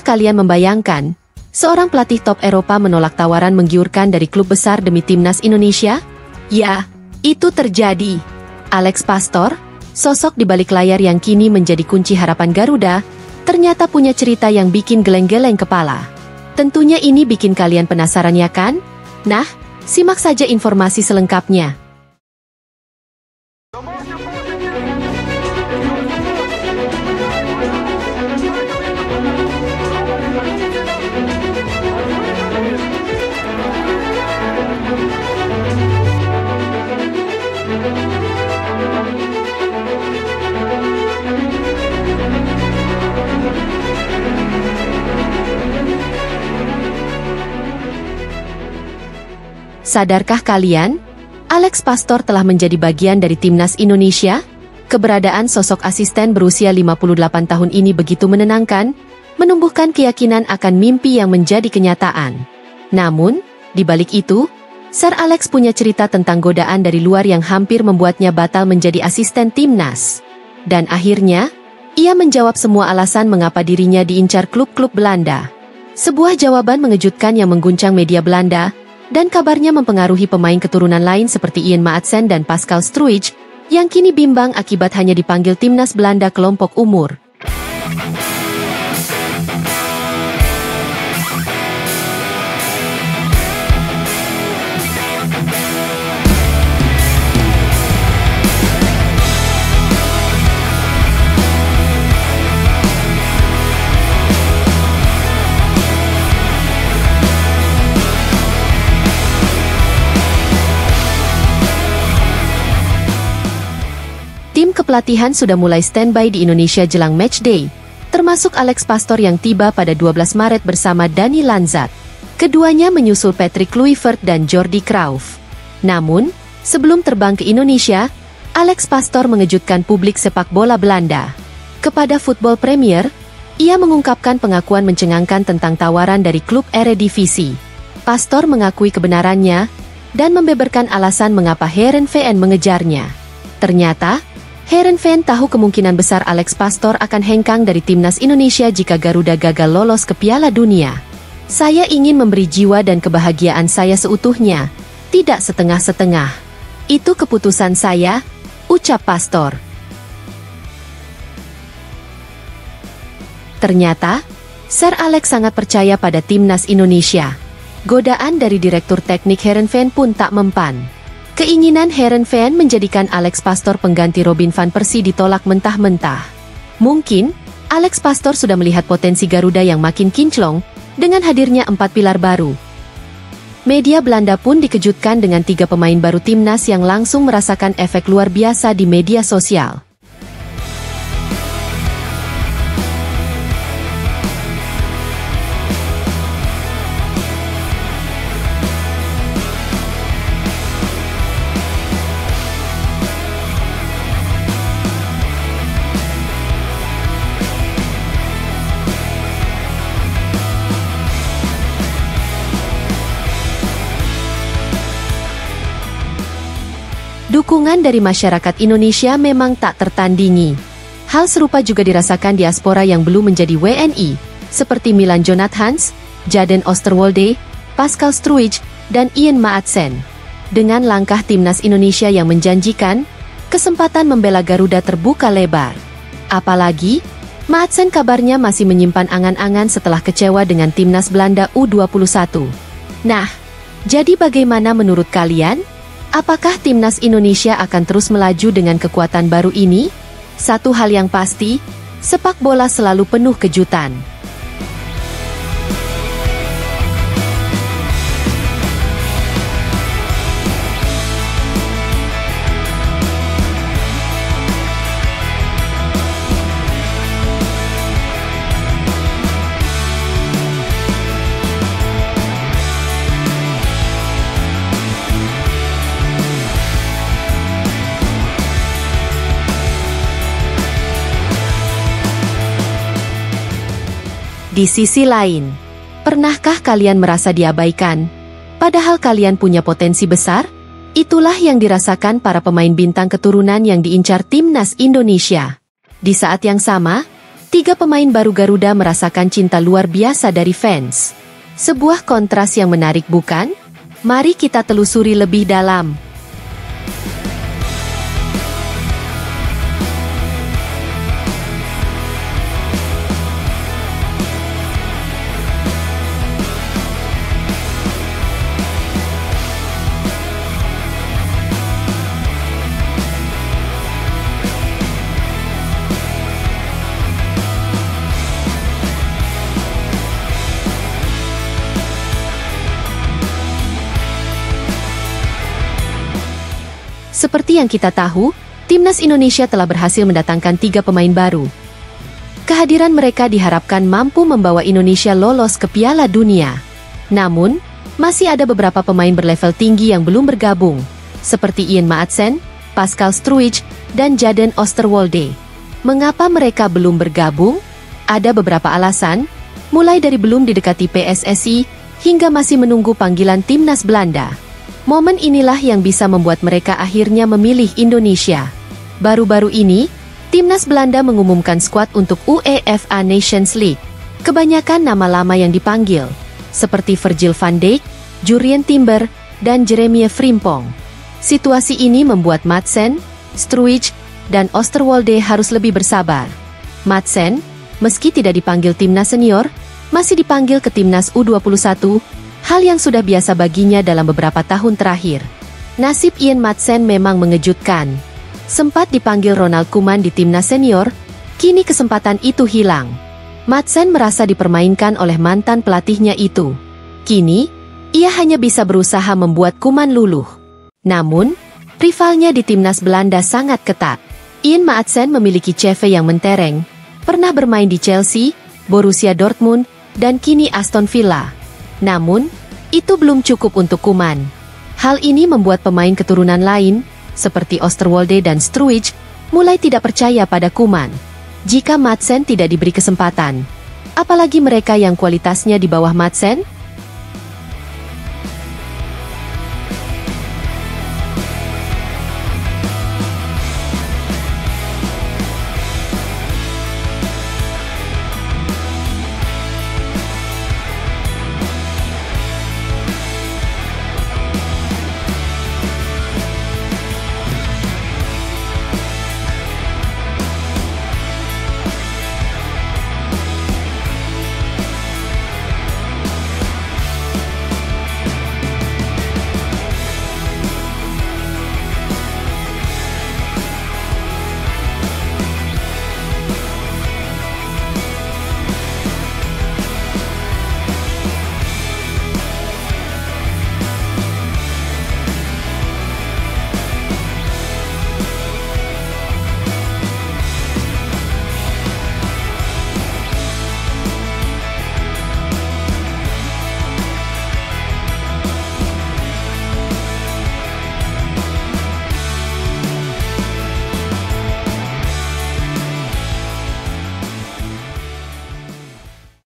kalian membayangkan, seorang pelatih top Eropa menolak tawaran menggiurkan dari klub besar demi timnas Indonesia? Ya, itu terjadi. Alex Pastor, sosok di balik layar yang kini menjadi kunci harapan Garuda, ternyata punya cerita yang bikin geleng-geleng kepala. Tentunya ini bikin kalian penasaran ya kan? Nah, simak saja informasi selengkapnya. Sadarkah kalian? Alex Pastor telah menjadi bagian dari timnas Indonesia? Keberadaan sosok asisten berusia 58 tahun ini begitu menenangkan, menumbuhkan keyakinan akan mimpi yang menjadi kenyataan. Namun, di balik itu, Sir Alex punya cerita tentang godaan dari luar yang hampir membuatnya batal menjadi asisten timnas. Dan akhirnya, ia menjawab semua alasan mengapa dirinya diincar klub-klub Belanda. Sebuah jawaban mengejutkan yang mengguncang media Belanda, dan kabarnya mempengaruhi pemain keturunan lain seperti Ian Maatsen dan Pascal Struijk, yang kini bimbang akibat hanya dipanggil timnas Belanda kelompok umur. Tim kepelatihan sudah mulai standby di Indonesia jelang matchday, termasuk Alex Pastor yang tiba pada 12 Maret bersama Dani Lanzat. Keduanya menyusul Patrick Kluivert dan Jordi Cruijff. Namun, sebelum terbang ke Indonesia, Alex Pastor mengejutkan publik sepak bola Belanda. Kepada Football Premier, ia mengungkapkan pengakuan mencengangkan tentang tawaran dari klub Eredivisie. Pastor mengakui kebenarannya, dan membeberkan alasan mengapa Heerenveen mengejarnya. Ternyata, Heerenveen tahu kemungkinan besar Alex Pastor akan hengkang dari timnas Indonesia jika Garuda gagal lolos ke Piala Dunia. Saya ingin memberi jiwa dan kebahagiaan saya seutuhnya, tidak setengah-setengah. Itu keputusan saya, ucap Pastor. Ternyata, Sir Alex sangat percaya pada timnas Indonesia. Godaan dari Direktur Teknik Heerenveen pun tak mempan. Keinginan Heerenveen menjadikan Alex Pastor pengganti Robin van Persie ditolak mentah-mentah. Mungkin, Alex Pastor sudah melihat potensi Garuda yang makin kinclong, dengan hadirnya 4 pilar baru. Media Belanda pun dikejutkan dengan 3 pemain baru timnas yang langsung merasakan efek luar biasa di media sosial. Dukungan dari masyarakat Indonesia memang tak tertandingi. Hal serupa juga dirasakan diaspora yang belum menjadi WNI, seperti Milan Jonathans, Jadon Oosterwolde, Pascal Struijk, dan Ian Maatsen. Dengan langkah timnas Indonesia yang menjanjikan, kesempatan membela Garuda terbuka lebar. Apalagi, Maatsen kabarnya masih menyimpan angan-angan setelah kecewa dengan timnas Belanda U21. Nah, jadi bagaimana menurut kalian? Apakah timnas Indonesia akan terus melaju dengan kekuatan baru ini? Satu hal yang pasti, sepak bola selalu penuh kejutan. Di sisi lain, pernahkah kalian merasa diabaikan? Padahal kalian punya potensi besar? Itulah yang dirasakan para pemain bintang keturunan yang diincar timnas Indonesia. Di saat yang sama, Tiga pemain baru Garuda merasakan cinta luar biasa dari fans. Sebuah kontras yang menarik bukan? Mari kita telusuri lebih dalam. Seperti yang kita tahu, Timnas Indonesia telah berhasil mendatangkan 3 pemain baru. Kehadiran mereka diharapkan mampu membawa Indonesia lolos ke Piala Dunia. Namun, masih ada beberapa pemain berlevel tinggi yang belum bergabung, seperti Ian Maatsen, Pascal Struijk, dan Jadon Oosterwolde. Mengapa mereka belum bergabung? Ada beberapa alasan, mulai dari belum didekati PSSI, hingga masih menunggu panggilan Timnas Belanda. Momen inilah yang bisa membuat mereka akhirnya memilih Indonesia. Baru-baru ini, Timnas Belanda mengumumkan skuad untuk UEFA Nations League. Kebanyakan nama lama yang dipanggil, seperti Virgil van Dijk, Jurrien Timber, dan Jeremie Frimpong. Situasi ini membuat Maatsen, Struijk, dan Oosterwolde harus lebih bersabar. Maatsen, meski tidak dipanggil Timnas Senior, masih dipanggil ke Timnas U21, hal yang sudah biasa baginya dalam beberapa tahun terakhir. Nasib Ian Maatsen memang mengejutkan. Sempat dipanggil Ronald Koeman di Timnas Senior, kini kesempatan itu hilang. Maatsen merasa dipermainkan oleh mantan pelatihnya itu. Kini, ia hanya bisa berusaha membuat Koeman luluh. Namun, rivalnya di Timnas Belanda sangat ketat. Ian Maatsen memiliki CV yang mentereng, pernah bermain di Chelsea, Borussia Dortmund, dan kini Aston Villa. Namun, itu belum cukup untuk Koeman. Hal ini membuat pemain keturunan lain, seperti Oosterwolde dan Struijk, mulai tidak percaya pada Koeman. Jika Maatsen tidak diberi kesempatan, apalagi mereka yang kualitasnya di bawah Maatsen,